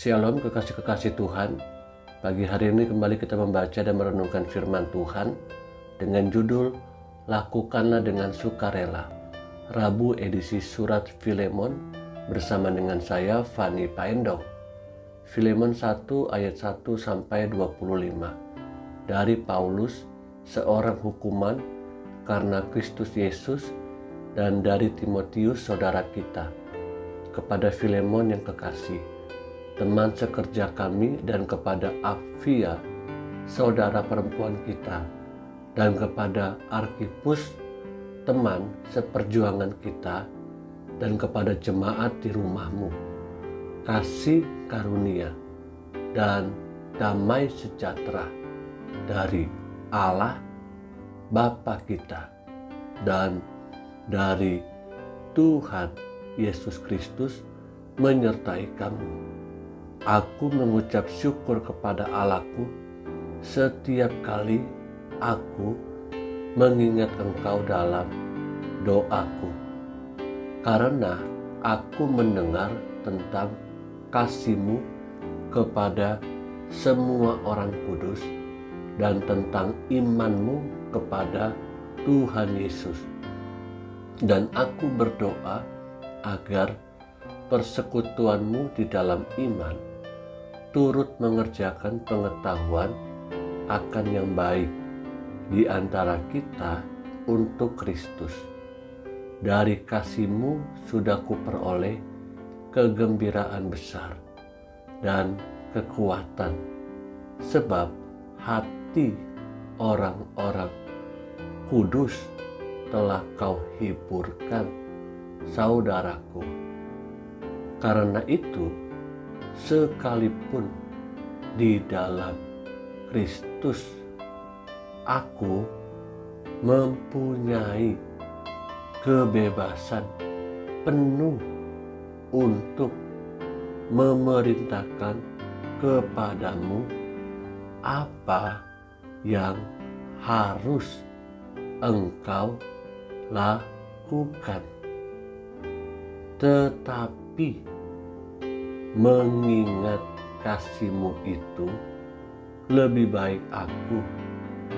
Shalom kekasih-kekasih Tuhan. Pagi hari ini kembali kita membaca dan merenungkan firman Tuhan dengan judul Lakukanlah dengan Sukarela. Rabu edisi Surat Filemon bersama dengan saya Fani Paendong. Filemon 1 ayat 1 sampai 25. Dari Paulus, seorang hukuman karena Kristus Yesus, dan dari Timotius saudara kita, kepada Filemon yang kekasih, teman sekerja kami, dan kepada Apfia, saudara perempuan kita, dan kepada Arkipus, teman seperjuangan kita, dan kepada jemaat di rumahmu, kasih karunia dan damai sejahtera dari Allah Bapa kita dan dari Tuhan Yesus Kristus menyertai kamu. Aku mengucap syukur kepada Allahku setiap kali aku mengingat engkau dalam doaku, karena aku mendengar tentang kasih-Mu kepada semua orang kudus dan tentang iman-Mu kepada Tuhan Yesus. Dan aku berdoa agar persekutuan-Mu di dalam iman turut mengerjakan pengetahuan akan yang baik di antara kita untuk Kristus. Dari kasih-Mu sudah kuperoleh kegembiraan besar dan kekuatan, sebab hati orang-orang kudus telah Kau hiburkan, saudaraku. Karena itu, sekalipun di dalam Kristus aku mempunyai kebebasan penuh untuk memerintahkan kepadamu apa yang harus engkau lakukan. Tetapi mengingat kasih-Mu itu, lebih baik aku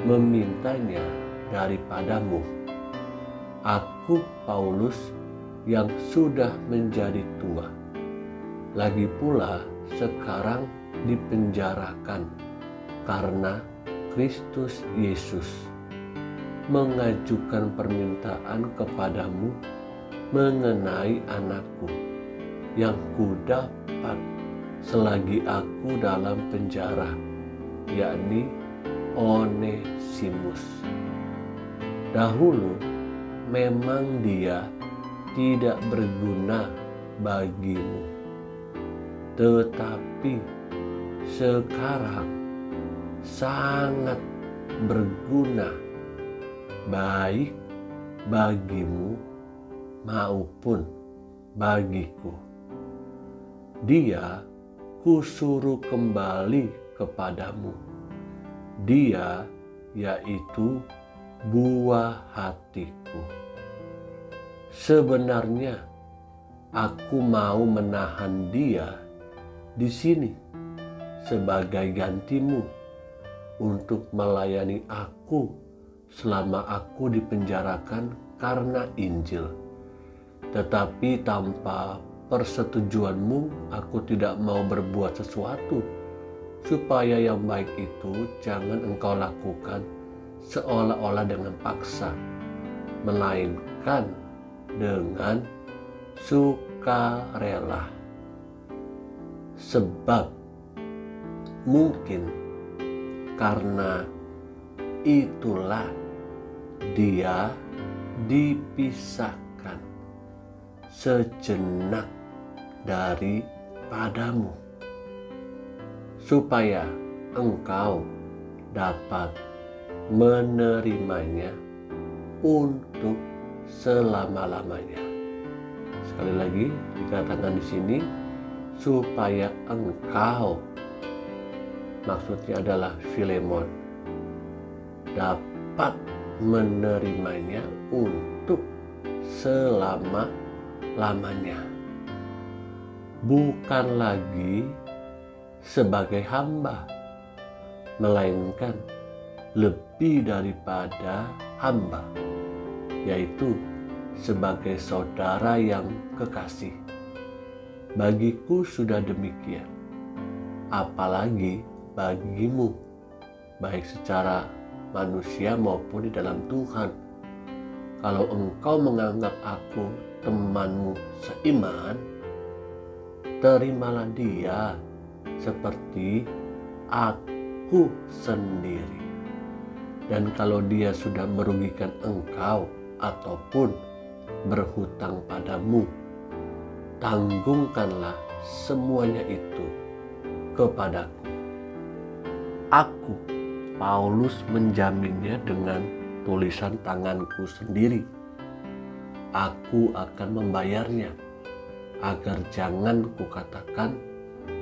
memintanya daripadamu. Aku Paulus yang sudah menjadi tua, lagi pula sekarang dipenjarakan karena Kristus Yesus, mengajukan permintaan kepadamu mengenai anakku yang kudapat selagi aku dalam penjara, yakni Onesimus. Dahulu memang dia tidak berguna bagimu, tetapi sekarang sangat berguna, baik bagimu maupun bagiku. Dia kusuruh kembali kepadamu. Dia yaitu buah hatiku. Sebenarnya aku mau menahan dia di sini sebagai gantimu untuk melayani aku selama aku dipenjarakan karena Injil. Tetapi tanpa persetujuan-Mu, aku tidak mau berbuat sesuatu supaya yang baik itu jangan engkau lakukan seolah-olah dengan paksa, melainkan dengan sukarela. Sebab mungkin karena itulah dia dipisahkan sejenak daripadamu, supaya engkau dapat menerimanya untuk selama-lamanya. Sekali lagi dikatakan di sini, supaya engkau, maksudnya adalah Filemon, dapat menerimanya untuk selama-lamanya. Bukan lagi sebagai hamba, melainkan lebih daripada hamba, yaitu sebagai saudara yang kekasih. Bagiku sudah demikian, apalagi bagimu, baik secara manusia maupun di dalam Tuhan. Kalau engkau menganggap aku temanmu seiman, terimalah dia seperti aku sendiri. Dan kalau dia sudah merugikan engkau ataupun berhutang padamu, tanggungkanlah semuanya itu kepadaku. Aku, Paulus, menjaminnya dengan tulisan tanganku sendiri. Aku akan membayarnya, agar jangan kukatakan,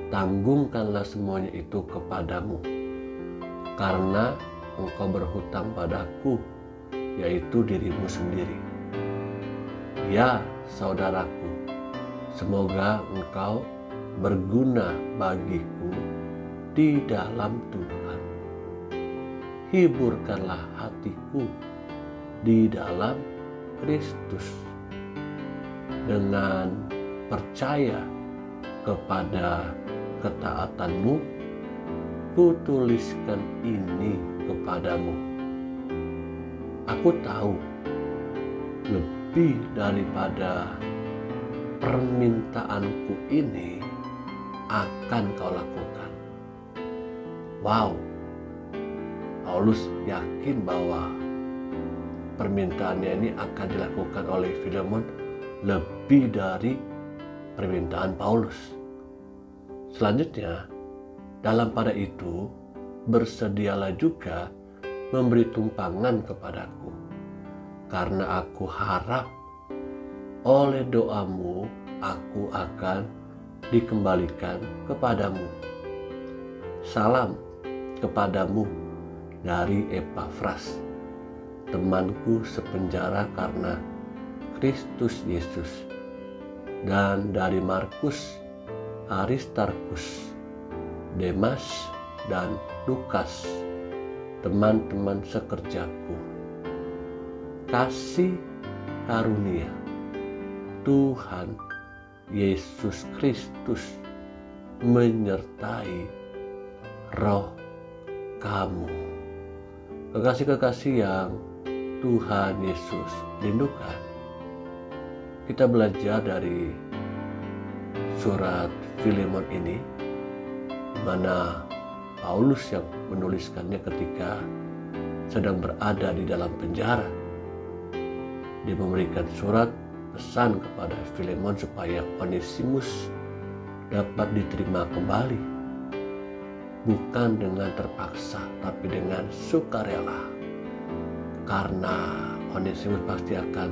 tanggungkanlah semuanya itu kepadamu, karena engkau berhutang padaku, yaitu dirimu sendiri. Ya, saudaraku, semoga engkau berguna bagiku di dalam Tuhan. Hiburkanlah hatiku di dalam Kristus. Dengan percaya kepada ketaatanmu, kutuliskan ini kepadamu. Aku tahu lebih daripada permintaanku ini akan kau lakukan. Wow, Paulus yakin bahwa permintaannya ini akan dilakukan oleh Filemon lebih dari permintaan Paulus. Selanjutnya, dalam pada itu, bersedialah juga memberi tumpangan kepadaku, karena aku harap oleh doamu aku akan dikembalikan kepadamu. Salam kepadamu dari Epafras, temanku sepenjara karena Kristus Yesus, dan dari Markus, Aristarkus, Demas, dan Lukas, teman-teman sekerjaku. Kasih karunia Tuhan Yesus Kristus menyertai roh kamu. Kekasih-kekasih yang Tuhan Yesus rindukan, kita belajar dari surat Filemon ini, di mana Paulus yang menuliskannya ketika sedang berada di dalam penjara. Dia memberikan surat pesan kepada Filemon supaya Onesimus dapat diterima kembali, bukan dengan terpaksa tapi dengan sukarela, karena Onesimus pasti akan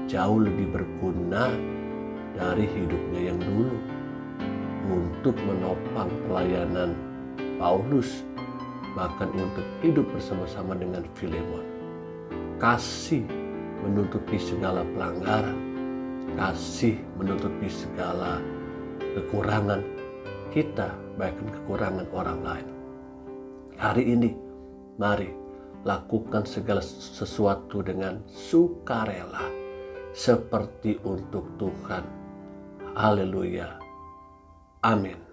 jauh lebih berguna dari hidupnya yang dulu untuk menopang pelayanan Paulus, bahkan untuk hidup bersama-sama dengan Filemon. Kasih menutupi segala pelanggaran, kasih menutupi segala kekurangan kita, bahkan kekurangan orang lain. Hari ini, mari lakukan segala sesuatu dengan sukarela, seperti untuk Tuhan. Haleluya. Amin.